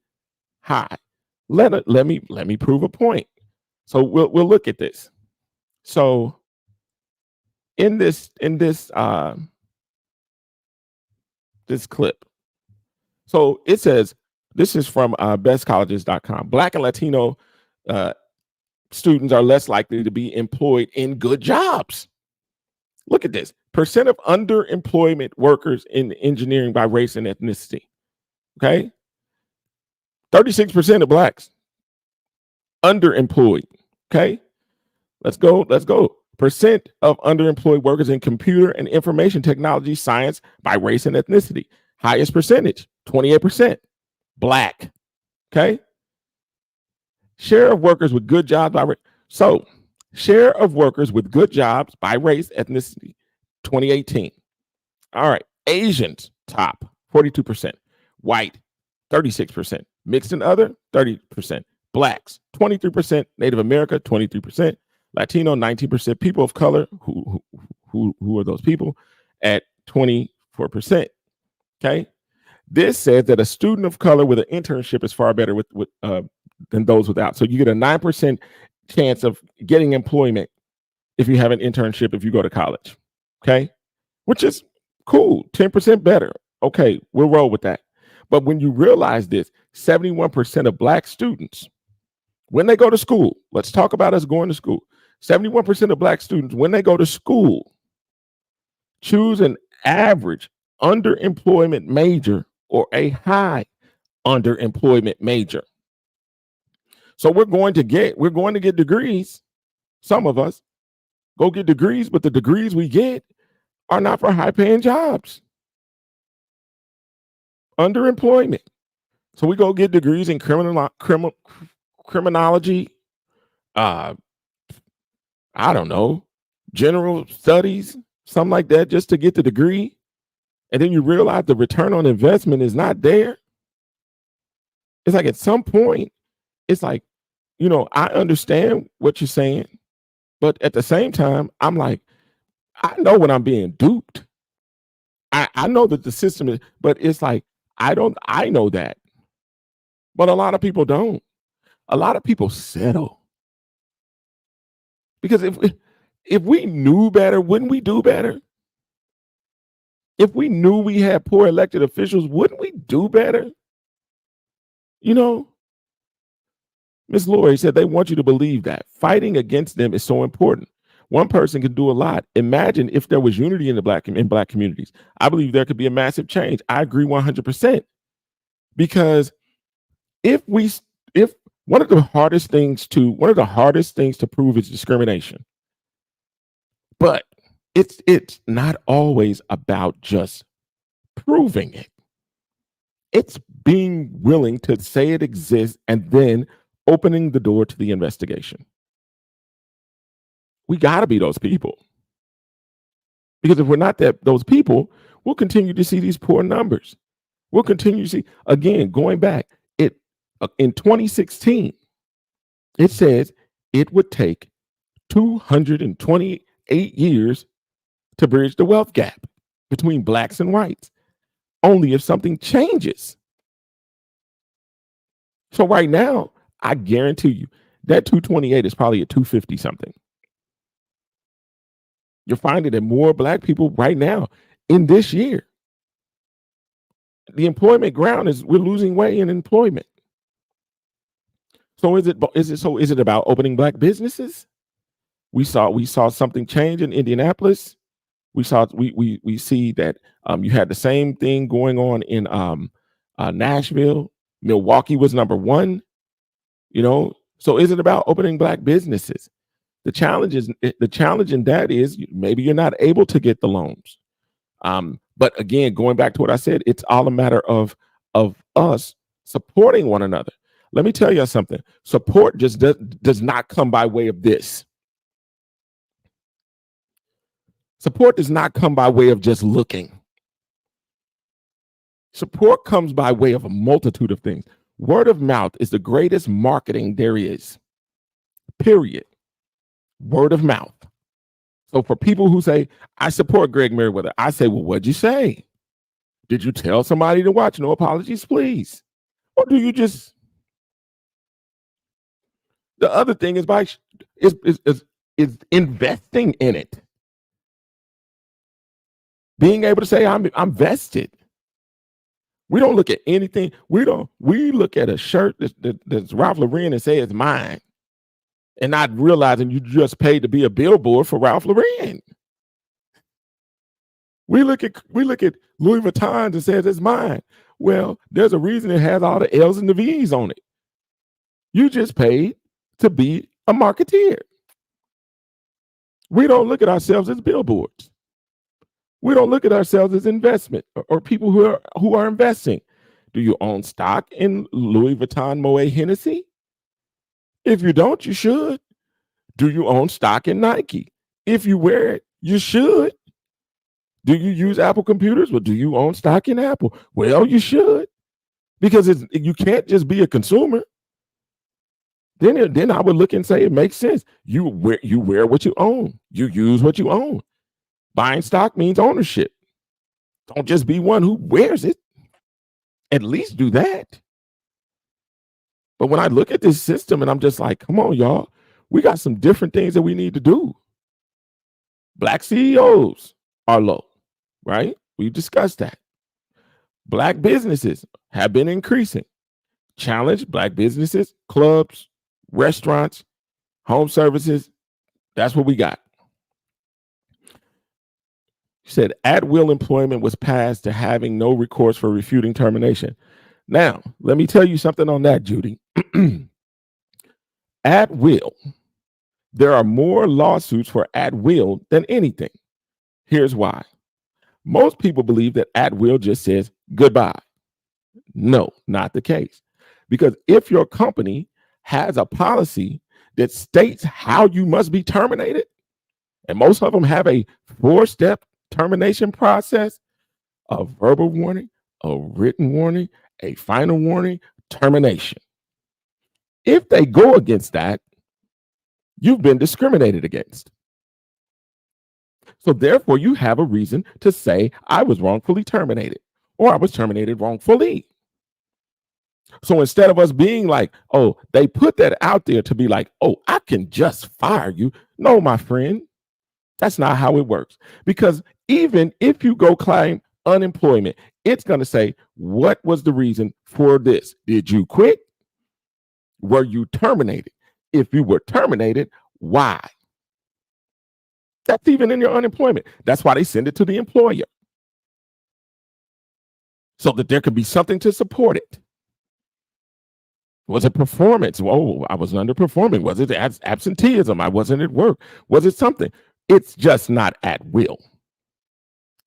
high. Let me prove a point. So we'll look at this. So in this clip, so it says, this is from bestcolleges.com. Black and Latino students are less likely to be employed in good jobs. Look at this. Percent of underemployment workers in engineering by race and ethnicity. Okay. 36% of Blacks underemployed. Okay. Let's go. Percent of underemployed workers in computer and information technology science by race and ethnicity. Highest percentage, 28%. Black. Okay. Share of workers with good jobs by race. So share of workers with good jobs by race, ethnicity, 2018. All right. Asians, top, 42%. White, 36%. Mixed and other, 30%. Blacks, 23%. Native America, 23%. Latino, 19%. People of color, who are those people, at 24%. Okay. This says that a student of color with an internship is far better than those without. So you get a 9% chance of getting employment if you have an internship, if you go to college. Okay. Which is cool. 10% better. Okay. We'll roll with that. But when you realize this, 71% of Black students, when they go to school, let's talk about us going to school. 71% of Black students, when they go to school, choose an average underemployment major or a high underemployment major. So we're going to get degrees. Some of us go get degrees, but the degrees we get are not for high paying jobs. Underemployment. So we go get degrees in criminology, I don't know, general studies, something like that, just to get the degree. And then you realize the return on investment is not there. It's like at some point, it's like, I understand what you're saying, but at the same time, I'm like, I know when I'm being duped. I know that the system is, but it's like, I know that. But a lot of people don't. A lot of people settle because if we knew better, wouldn't we do better? If we knew we had poor elected officials, wouldn't we do better? You know, Miss Lori said they want you to believe that fighting against them is so important. One person can do a lot. Imagine if there was unity in the black communities. I believe there could be a massive change. I agree 100% because if we if one of the hardest things to prove is discrimination, but it's not always about just proving it. It's being willing to say it exists and then opening the door to the investigation. We got to be those people. Because if we're not those people, we'll continue to see these poor numbers. We'll continue to see, again, going back, in 2016, it says it would take 228 years to bridge the wealth gap between blacks and whites, only if something changes. So right now, I guarantee you that 228 is probably a 250 something. You're finding that more black people right now in this year. The employment ground is we're losing way in employment. So is it about opening black businesses? We saw something change in Indianapolis. We see that you had the same thing going on in Nashville. Milwaukee was number one. So is it about opening black businesses? The challenge in that is maybe you're not able to get the loans. But again, going back to what I said, it's all a matter of us supporting one another. Let me tell you something. Support just does not come by way of this. Support does not come by way of just looking. Support comes by way of a multitude of things. Word of mouth is the greatest marketing there is. Period. Word of mouth. So for people who say, I support Greg Meriweather, I say, well, what'd you say? Did you tell somebody to watch? No apologies, please. Or do you just... The other thing is is investing in it. Being able to say, I'm vested. We don't look at anything. We look at a shirt that's Ralph Lauren and say it's mine, and not realizing you just paid to be a billboard for Ralph Lauren. We look at Louis Vuitton and says it's mine. Well, there's a reason it has all the L's and the V's on it. You just paid to be a marketeer. We don't look at ourselves as billboards. We don't look at ourselves as investment or people who are investing. Do you own stock in Louis Vuitton Moet Hennessy? If you don't, you should. Do you own stock in Nike? If you wear it, you should. Do you use Apple computers? Well, do you own stock in Apple? Well, you should. Because you can't just be a consumer. Then I would look and say it makes sense. You wear what you own. You use what you own. Buying stock means ownership. Don't just be one who wears it. At least do that. But when I look at this system and I'm just like, come on, y'all, we got some different things that we need to do. Black CEOs are low, right? We've discussed that. Black businesses have been increasing. Challenge black businesses, clubs, restaurants, home services. That's what we got. She said at-will employment was passed to having no recourse for refuting termination. Now, let me tell you something on that, Judy. At will, there are more lawsuits for at will than anything. Here's why. Most people believe that at will just says goodbye. No, not the case. Because if your company has a policy that states how you must be terminated, and most of them have a 4-step termination process, a verbal warning, a written warning, a final warning, termination. If they go against that, you've been discriminated against. So therefore, you have a reason to say I was wrongfully terminated or I was terminated wrongfully. So instead of us being like, oh, they put that out there to be like, oh, I can just fire you. No, my friend, that's not how it works. Because even if you go claim unemployment, it's going to say, what was the reason for this? Did you quit? Were you terminated? If you were terminated, why? That's even in your unemployment. That's why they send it to the employer, so that there could be something to support it. Was it performance? Oh, I was underperforming. Was it absenteeism? I wasn't at work. Was it something? It's just not at will.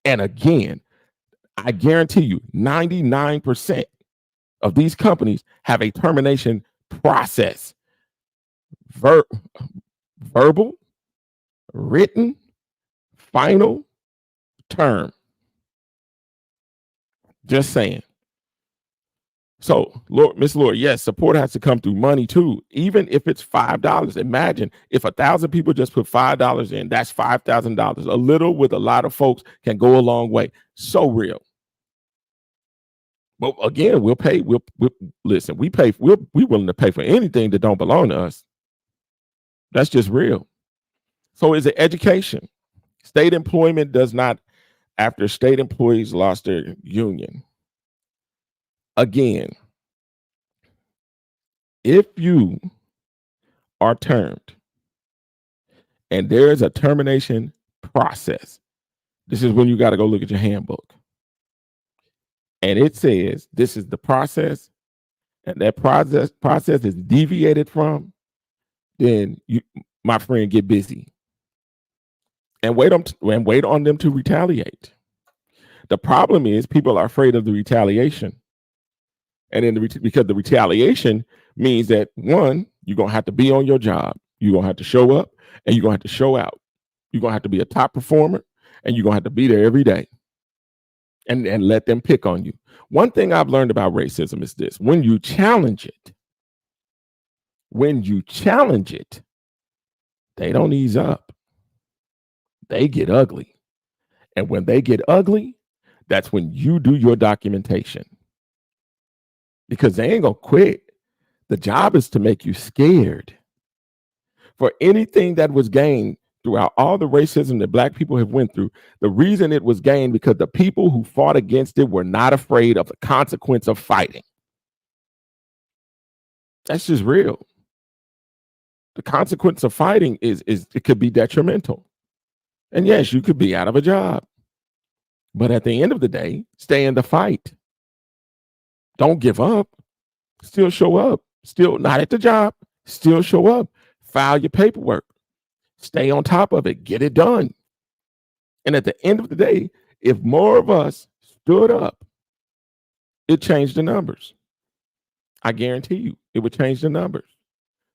And again, I guarantee you 99% of these companies have a termination process. Verbal, written, final, term. Just saying. So, Lord, Miss Lord, yes, support has to come through money too. Even if it's $5, imagine if 1,000 people just put $5 in, that's $5,000. A little with a lot of folks can go a long way. So real. But again, we'll pay. We'll listen. We pay. We're willing to pay for anything that don't belong to us. That's just real. So, is it education? State employment does not. After state employees lost their union. Again, if you are termed and there is a termination process, this is when you got to go look at your handbook. And it says this is the process, and that process is deviated from, then you, my friend, get busy and wait on them to retaliate. The problem is people are afraid of the retaliation. And then because the retaliation means that, one, you're going to have to be on your job. You're going to have to show up, and you're going to have to show out. You're going to have to be a top performer, and you're going to have to be there every day and let them pick on you. One thing I've learned about racism is this: when you challenge it, they don't ease up. They get ugly. And when they get ugly, that's when you do your documentation. Because they ain't going to quit. The job is to make you scared. For anything that was gained throughout all the racism that Black people have went through, the reason it was gained because the people who fought against it were not afraid of the consequence of fighting. That's just real. The consequence of fighting is it could be detrimental. And yes, you could be out of a job. But at the end of the day, stay in the fight. Don't give up. Still show up. Still not at the job. Still show up. File your paperwork. Stay on top of it. Get it done. And at the end of the day, if more of us stood up, it changed the numbers. I guarantee you, it would change the numbers.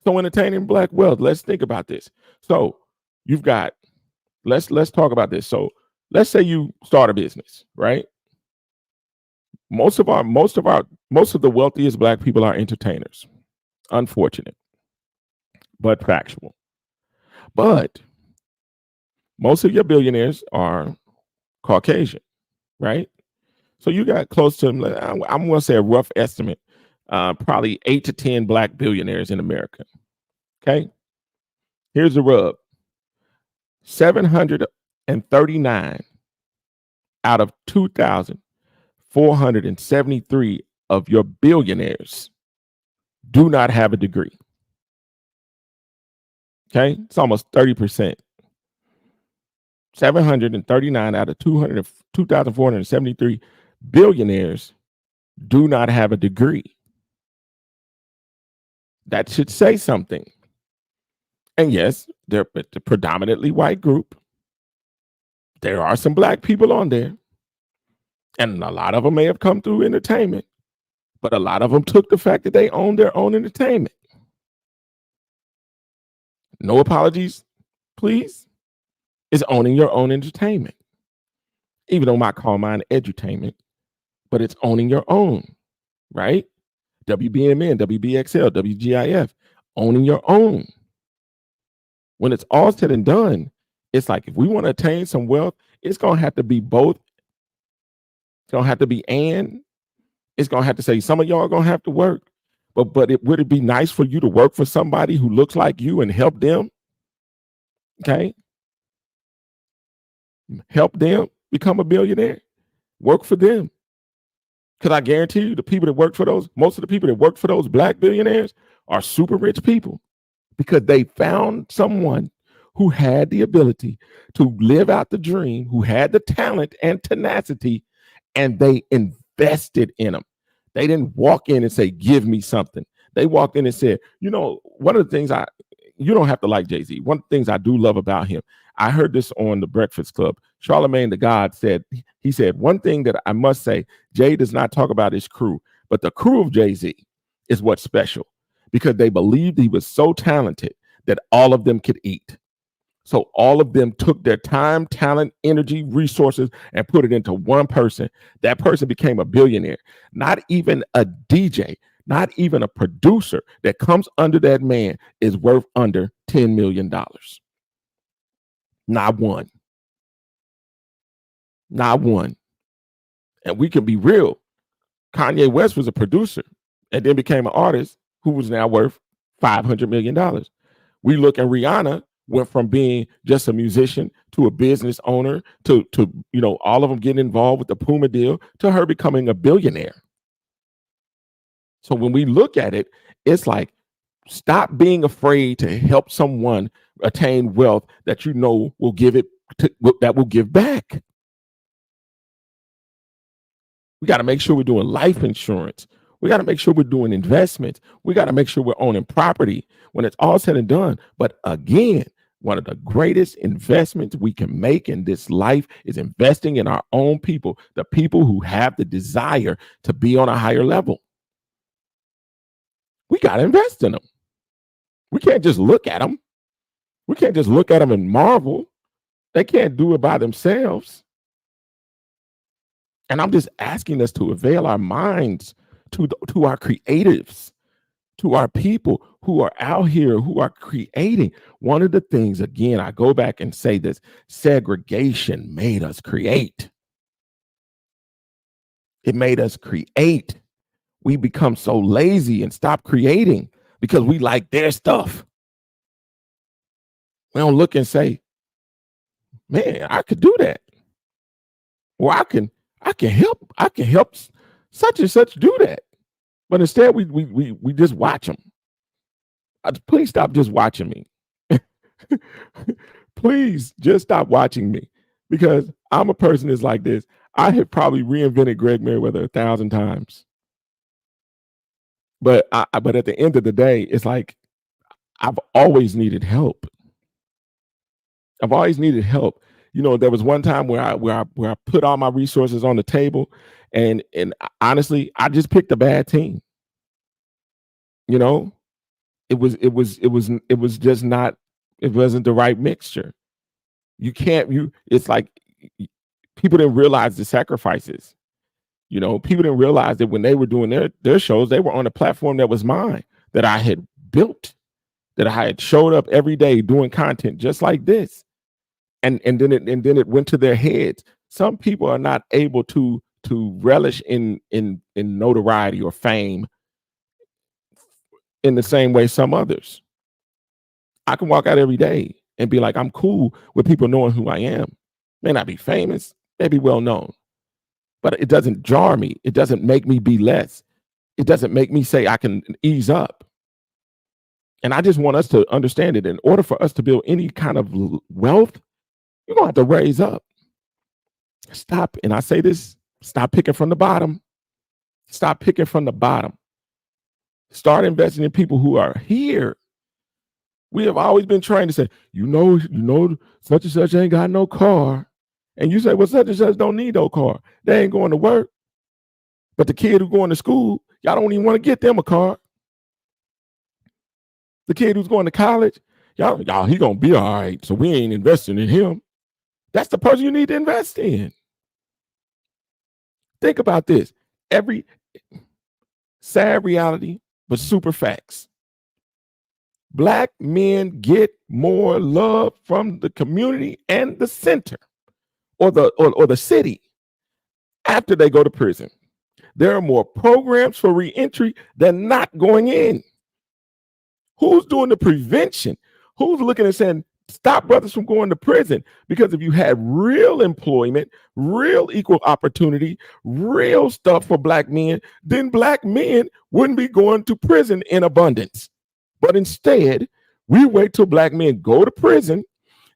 So in attaining Black wealth, let's think about this. So you've got, let's talk about this. So let's say you start a business, right? Most of the wealthiest Black people are entertainers. Unfortunate, but factual. But most of your billionaires are Caucasian, right? So you got close to, I'm going to say a rough estimate, probably 8 to 10 Black billionaires in America. Okay. Here's the rub. 739 out of 2,473 of your billionaires do not have a degree. Okay. It's almost 30%. 739 out of 2,473 billionaires do not have a degree. That should say something. And yes, they're a predominantly white group. There are some Black people on there. And a lot of them may have come through entertainment, but a lot of them took the fact that they own their own entertainment. No apologies, please. Is owning your own entertainment. Even though I might call mine edutainment, but it's owning your own, right? WBMN, WBXL, WGIF, owning your own. When it's all said and done, it's like if we want to attain some wealth, it's going to have to be both. It's going to have to be and It's gonna have to say some of y'all are gonna have to work, but would it be nice for you to work for somebody who looks like you and help them? Okay, help them become a billionaire. Work for them, because I guarantee you, the people that work for those, most of the people that work for those black billionaires are super rich people because they found someone who had the ability to live out the dream, who had the talent and tenacity, and they invested in them. They didn't walk in and say, "Give me something." They walked in and said, one of the things you don't have to like Jay-Z. One of the things I do love about him, I heard this on the Breakfast Club. Charlemagne the God said, he said, one thing that I must say, Jay does not talk about his crew, but the crew of Jay-Z is what's special because they believed he was so talented that all of them could eat. So all of them took their time, talent, energy, resources, and put it into one person. That person became a billionaire. Not even a DJ, not even a producer that comes under that man is worth under $10 million. Not one. Not one. And we can be real. Kanye West was a producer and then became an artist who was now worth $500 million. We look at Rihanna, went from being just a musician to a business owner to all of them getting involved with the Puma deal to her becoming a billionaire. So when we look at it, it's like, stop being afraid to help someone attain wealth that will give back. We got to make sure we're doing life insurance. We got to make sure we're doing investments. We got to make sure we're owning property when it's all said and done. But again, one of the greatest investments we can make in this life is investing in our own people, the people who have the desire to be on a higher level. We got to invest in them. We can't just look at them. We can't just look at them and marvel. They can't do it by themselves. And I'm just asking us to avail our minds to our creatives, to our people who are out here, who are creating. One of the things, again, I go back and say this, segregation made us create. It made us create. We become so lazy and stop creating because we like their stuff. We don't look and say, man, I could do that. Or I can help such and such do that. But instead we just watch them. Please stop just watching me. Please just stop watching me, because I'm a person that's like this. I have probably reinvented Greg Meriweather 1,000 times. But at the end of the day, it's like I've always needed help. I've always needed help. There was one time where I put all my resources on the table, and honestly, I just picked a bad team. It was just not. It wasn't the right mixture. It's like people didn't realize the sacrifices. People didn't realize that when they were doing their shows, they were on a platform that was mine, that I had built, that I had showed up every day doing content just like this. And then it went to their heads. Some people are not able to relish in notoriety or fame in the same way some others. I can walk out every day and be like, I'm cool with people knowing who I am. May not be famous, may be well known, but it doesn't jar me. It doesn't make me be less. It doesn't make me say I can ease up. And I just want us to understand it. In order for us to build any kind of wealth, you're going to have to raise up. Stop. And I say this, stop picking from the bottom. Stop picking from the bottom. Start investing in people who are here. We have always been trained to say, such and such ain't got no car. And you say, well, such and such don't need no car. They ain't going to work. But the kid who's going to school, y'all don't even want to get them a car. The kid who's going to college, y'all, he going to be all right. So we ain't investing in him. That's the person you need to invest in. Think about this. Every sad reality, but super facts. Black men get more love from the community and the center or the city after they go to prison There are more programs for reentry than not going in. Who's doing the prevention? Who's looking and saying, stop brothers from going to prison? Because if you had real employment, real equal opportunity, real stuff for black men, then black men wouldn't be going to prison in abundance. But instead, we wait till black men go to prison.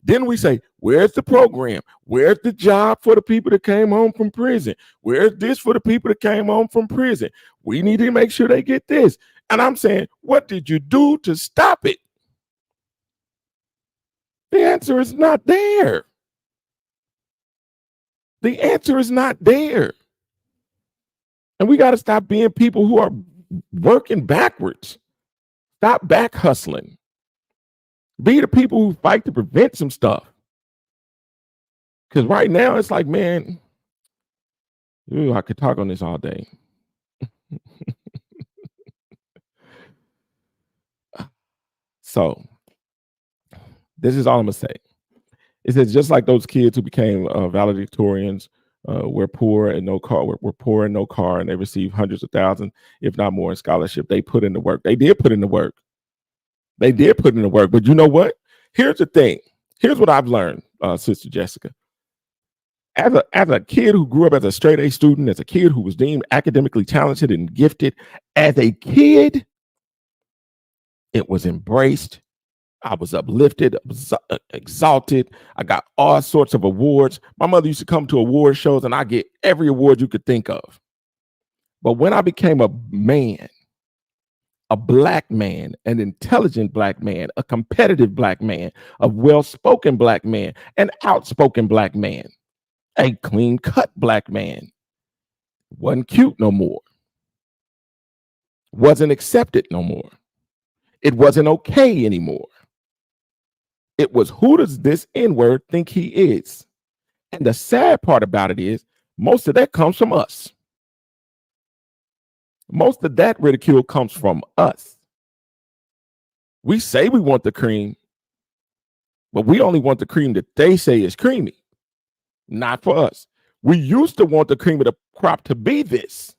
Then we say, where's the program? Where's the job for the people that came home from prison? Where's this for the people that came home from prison? We need to make sure they get this. And I'm saying, what did you do to stop it? The answer is not there. The answer is not there. And we got to stop being people who are working backwards. Stop back hustling. Be the people who fight to prevent some stuff. Because right now it's like, man, I could talk on this all day. So this is all I'm going to say. It says, just like those kids who became valedictorians, were poor and no car, were poor and no car, and they received hundreds of thousands, if not more, in scholarship. They put in the work. They did put in the work. They did put in the work. But you know what? Here's the thing. Here's what I've learned, Sister Jessica. As a kid who grew up as a straight A student, as a kid who was deemed academically talented and gifted, as a kid, it was embraced. I was uplifted, exalted. I got all sorts of awards. My mother used to come to award shows and I get every award you could think of. But when I became a man, a black man, an intelligent black man, a competitive black man, a well-spoken black man, an outspoken black man, a clean-cut black man, wasn't cute no more, wasn't accepted no more. It wasn't okay anymore. It was, who does this N-word think he is? And the sad part about it is, most of that comes from us. Most of that ridicule comes from us. We say we want the cream, but we only want the cream that they say is creamy, not for us. We used to want the cream of the crop to be this.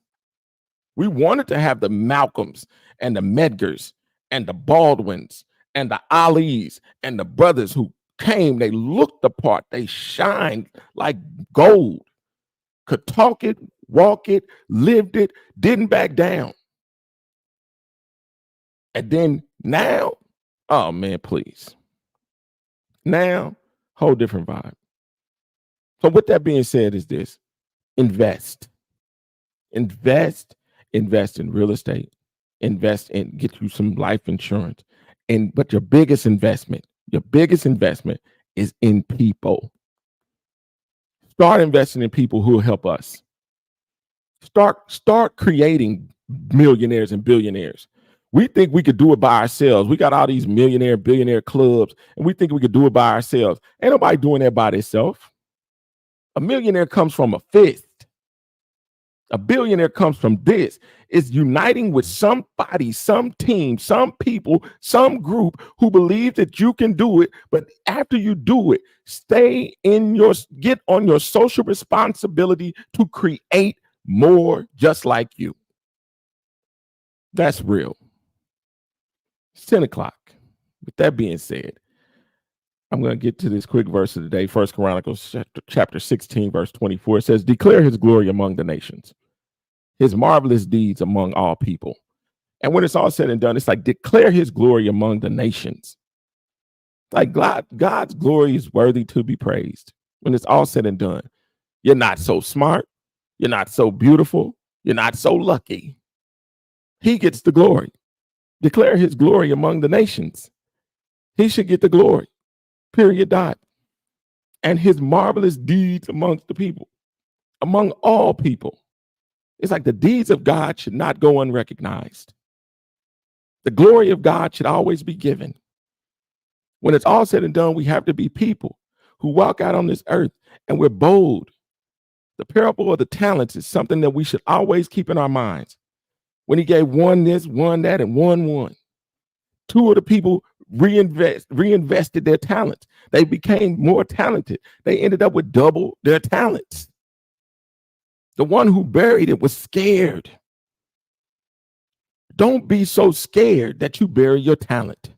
We wanted to have the Malcolms and the Medgars and the Baldwins and the Alis and the brothers who came, they looked the part, they shined like gold, could talk it, walk it, lived it, didn't back down. And then now, oh man, please. Now, whole different vibe. So with that being said is this: invest in real estate, invest in, get you some life insurance. But your biggest investment is in people. Start investing in people who will help us. Start creating millionaires and billionaires. We think we could do it by ourselves. We got all these millionaire, billionaire clubs, and we think we could do it by ourselves. Ain't nobody doing that by themselves. A millionaire comes from a fist. A billionaire comes from this. It's uniting with somebody, some team, some people, some group who believe that you can do it. But after you do it, get on your social responsibility to create more just like you. That's real. It's 10 o'clock. With that being said, I'm going to get to this quick verse of the day. 1 Chronicles chapter 16, verse 24. It says, declare his glory among the nations, his marvelous deeds among all people. And when it's all said and done, it's like, declare his glory among the nations. Like God's glory is worthy to be praised. When it's all said and done, you're not so smart. You're not so beautiful. You're not so lucky. He gets the glory. Declare his glory among the nations. He should get the glory. Period. Dot. And his marvelous deeds amongst the people, among all people. It's like the deeds of God should not go unrecognized. The glory of God should always be given. When it's all said and done, we have to be people who walk out on this earth and we're bold. The parable of the talents is something that we should always keep in our minds. When he gave one this, one that, and one. Two of the people reinvested their talents. They became more talented. They ended up with double their talents. The one who buried it was scared. Don't be so scared that you bury your talent.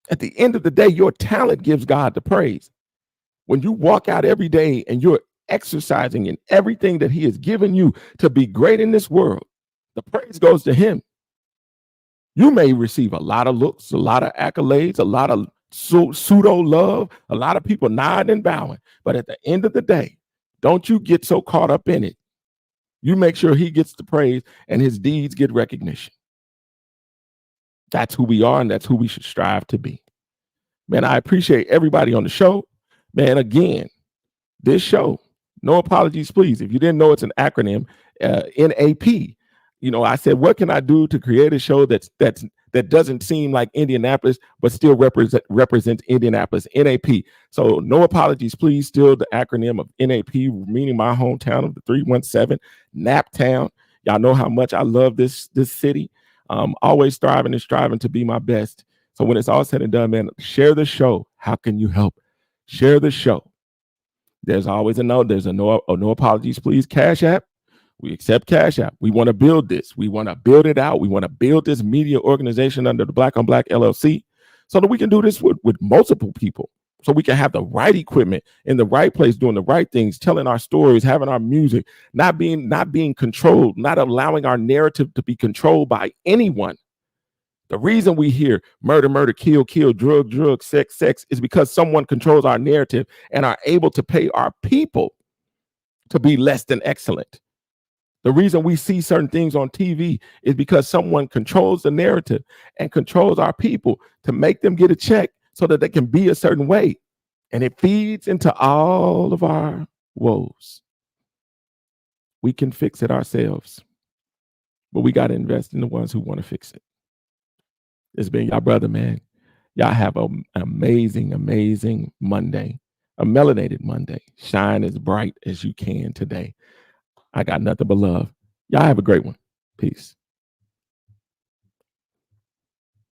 At the end of the day, your talent gives God the praise. When you walk out every day and you're exercising in everything that he has given you to be great in this world, the praise goes to him. You may receive a lot of looks, a lot of accolades, a lot of pseudo love, a lot of people nodding and bowing. But at the end of the day, don't you get so caught up in it. You make sure he gets the praise and his deeds get recognition. That's who we are, and that's who we should strive to be. Man, I appreciate everybody on the show. Man, again, this show, no apologies, please. If you didn't know, it's an acronym, NAP. You know, I said, what can I do to create a show that doesn't seem like Indianapolis, but still represents Indianapolis? NAP. So no apologies, please. Still the acronym of NAP, meaning my hometown of the 317, Naptown. Y'all know how much I love this city. Always striving and striving to be my best. So when it's all said and done, man, share the show. How can you help? Share the show. There's always a no. There's a no apologies, please. Cash App. We accept Cash App. We want to build this. We want to build it out. We want to build this media organization under the Black on Black LLC so that we can do this with multiple people. So we can have the right equipment in the right place, doing the right things, telling our stories, having our music, not being controlled, not allowing our narrative to be controlled by anyone. The reason we hear murder, murder, kill, kill, drug, drug, sex, sex is because someone controls our narrative and are able to pay our people to be less than excellent. The reason we see certain things on TV is because someone controls the narrative and controls our people to make them get a check so that they can be a certain way. And it feeds into all of our woes. We can fix it ourselves, but we got to invest in the ones who want to fix it. It's been y'all brother, man. Y'all have an amazing, amazing Monday, a melanated Monday. Shine as bright as you can today. I got nothing but love. Y'all have a great one. Peace.